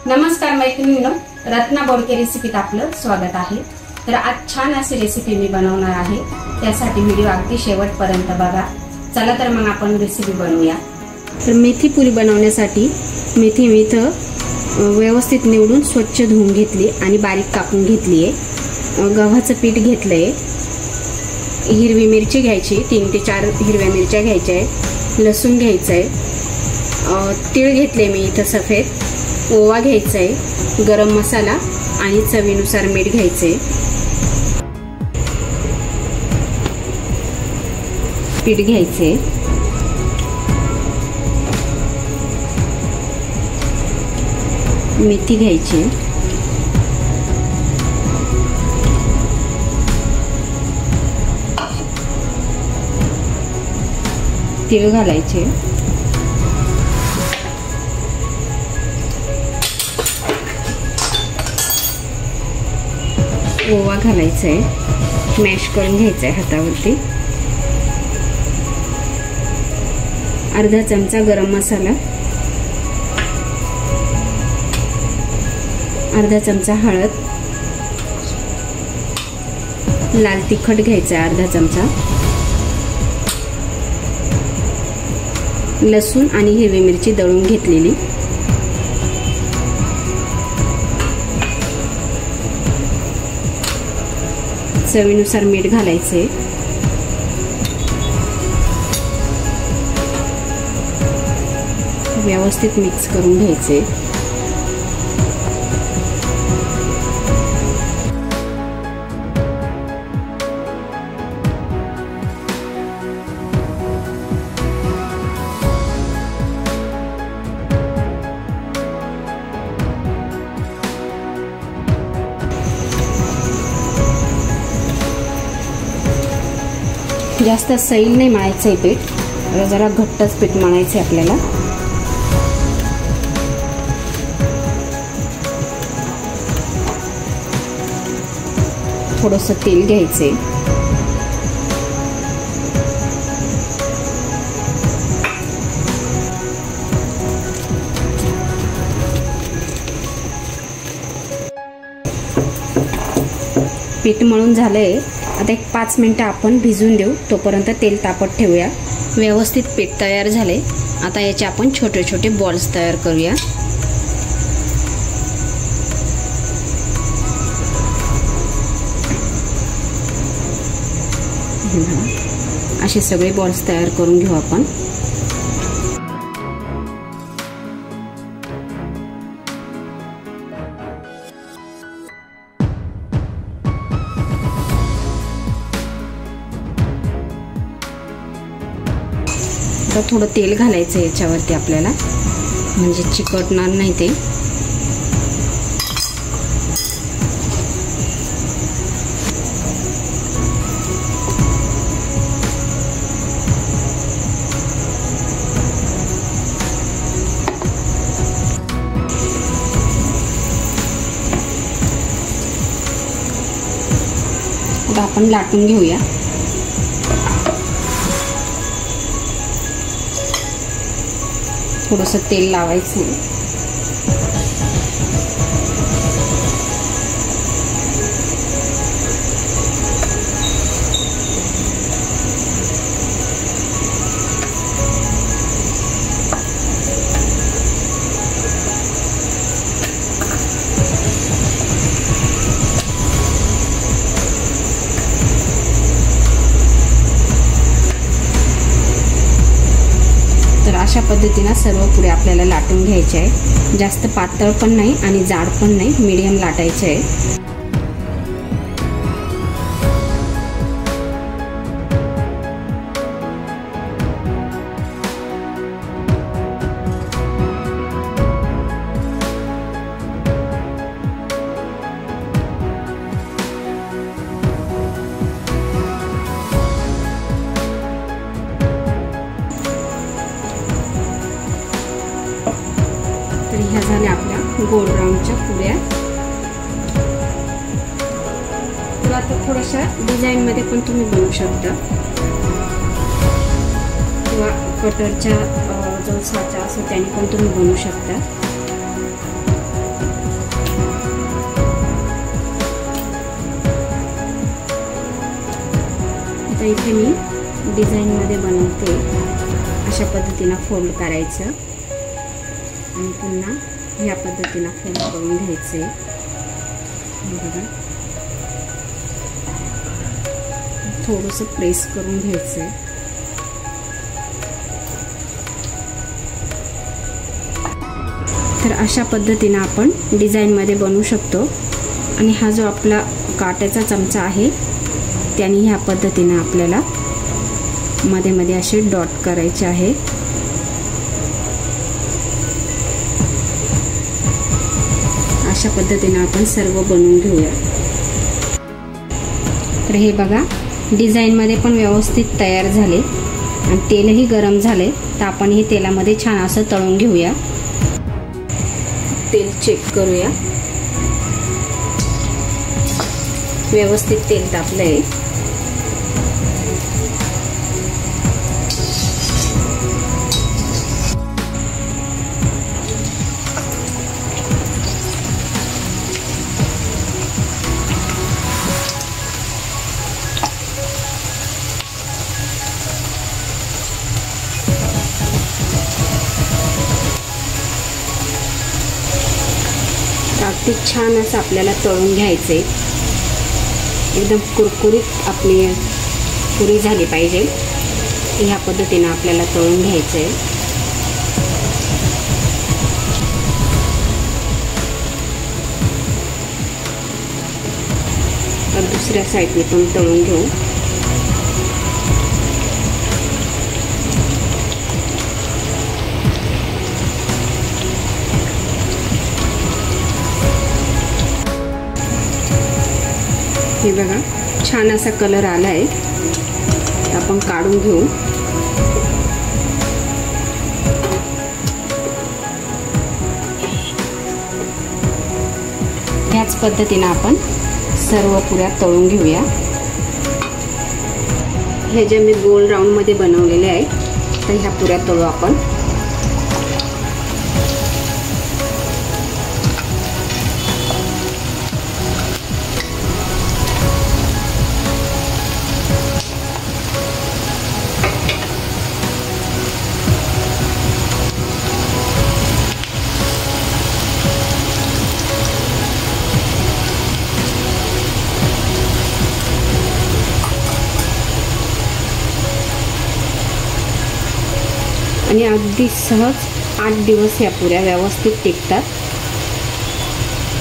नमस्कार मैत्रिणींनो, रत्ना बोडके रेसिपीत आपलं स्वागत आहे। तर आज छान अशी रेसिपी मी बनवणार आहे, त्यासाठी व्हिडिओ अगदी शेवटपर्यंत बघा। चला तर मग आपण रेसिपी बनवूया। तर मेथी पुरी बनवण्यासाठी मेथी मी इथं व्यवस्थित निवडून स्वच्छ धुवून घेतली आणि बारीक कापून घेतली आहे। गव्हाचं पीठ घेतलंय, हिरवी मिरची घ्यायची, 3 ते 4 हिरव्या मिरच्या घ्यायच्या आहे, लसूण घ्यायचं आहे, तीळ घेतले मी इथं सफेद, ओवा घ्यायचा आहे, गरम मसाला आणि चवीनुसार मीठ घ्यायचे, पीठ घ्यायचे, मेथी घ्यायची, तीळ घालायचे, ओवा घालायचा आहे, मॅश करून घ्यायचा आहे हातावरती, अर्धा चमचा गरम मसाला, अर्धा चमचा हळद, लाल तिखट घ्यायचा आहे अर्धा चमचा, लसूण आणि हिरवी मिरची दळून घेतलेली, चवीनुसार मीठ घालायचे, व्यवस्थित मिक्स करून घ्यायचे। जास्त सैल नाही मळायचं आहे पीठ, जरा घट्टच पीठ मळायचं आहे आपल्याला। थोडंसं तेल घ्यायचे, पीठ मळून झालंय। आता एक 5 मिनिटं आपण भिजून देऊ, तोपर्यंत तेल तापत ठेवूया। व्यवस्थित पीठ तयार झाले, आता याचे आपण छोटे छोटे बॉल्स तयार करूया। असे सगळे बॉल्स तयार करून घेऊ आपण। तर थोडं तेल घालायचं याच्यावरती आपल्याला, म्हणजे चिकटणार नाही ते। आता आपण लाटून घेऊया। थोडंसं तेल लावायचं, अशा पद्धतीने सर्व पुढे आपल्याला लाटून घ्यायचे आहे। जास्त पातळ पण नाही आणि जाड पण नाही, मीडियम लाटायचे आहे। तर ह्या झाल्या आपल्या गोल राऊंडच्या पुऱ्या। तर आता थोड्याशा डिझाईन मध्ये पण तुम्ही बनवू शकता, किंवा कटरच्या जो साचा असतो त्याने पण तुम्ही बनवू शकता। आता इथे मी डिझाईनमध्ये बनवते. अशा पद्धतीनं फोल्ड करायचं आणि पुन्हा ह्या पद्धतीनं फोल्ड करून घ्यायचे. बघा, थोडंसं प्रेस करून घ्यायचं. तर अशा पद्धतीनं आपण डिझाईनमध्ये बनवू शकतो. आणि हा जो आपला काट्याचा चमचा आहे त्याने ह्या पद्धतीनं आपल्याला मध्ये मध्ये असे डॉट करायचे आहे. अशा पद्धतीनं आपण सर्व बनवून घेऊया. तर हे बघा, डिझाईनमध्ये पण व्यवस्थित तयार झाले आणि तेलही गरम झाले. तर आपण हे तेलामध्ये छान असं तळून घेऊया. तेल चेक करूया. व्यवस्थित तेल तापलंय. अगदी छान असं आपल्याला तळून घ्यायचे. एकदम कुरकुरीत आपली पुरी झाली पाहिजे. ह्या पद्धतीनं आपल्याला तळून घ्यायचं आहे. तर दुसऱ्या साईडने पण तळून घेऊ. हे बघा, छान असा कलर आलाय. आपण काढून घेऊ. ह्याच पद्धतीने आपण सर्व पुऱ्या तळून घेऊया. हे जे मी गोल राऊंड मध्ये बनवलेले आहे तर ह्या पुऱ्या तळू आपण. आणि अगदी सहज 8 दिवस या पुऱ्या व्यवस्थित टिकतात.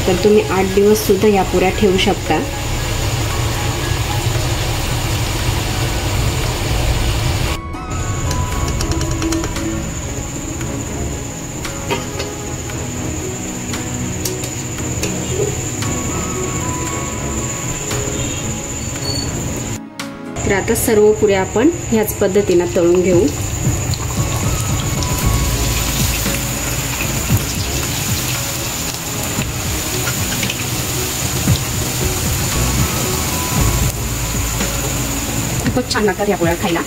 तर तुम्ही 8 दिवस सुद्धा या पुऱ्या ठेवू शकता. तर आता सर्व पुऱ्या आपण ह्याच पद्धतीने तळून घेऊ. खूपच छान लागतात या पोळ्या खायला.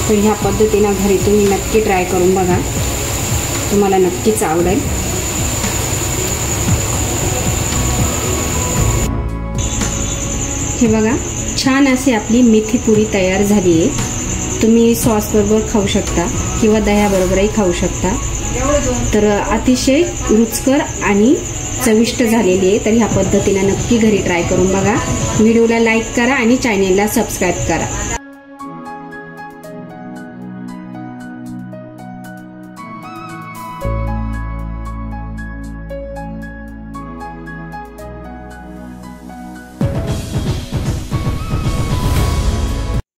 तर ह्या पद्धतीने घरी तुम्ही नक्की ट्राय करून बघा. तुम्हाला नक्कीच आवडेल. हे बघा, छान अशी आपली मेथी पुरी तयार झाली आहे. तुम्ही सॉस बरोबर खाऊ शकता किंवा दह्याबरोबरही खाऊ शकता. तर अतिशय रुचकर आणि चविष्ट झालेली आहे. तर ह्या पद्धतीने नक्की घरी ट्राय करून बघा. व्हिडिओला लाईक करा आणि चॅनेलला सबस्क्राईब करा.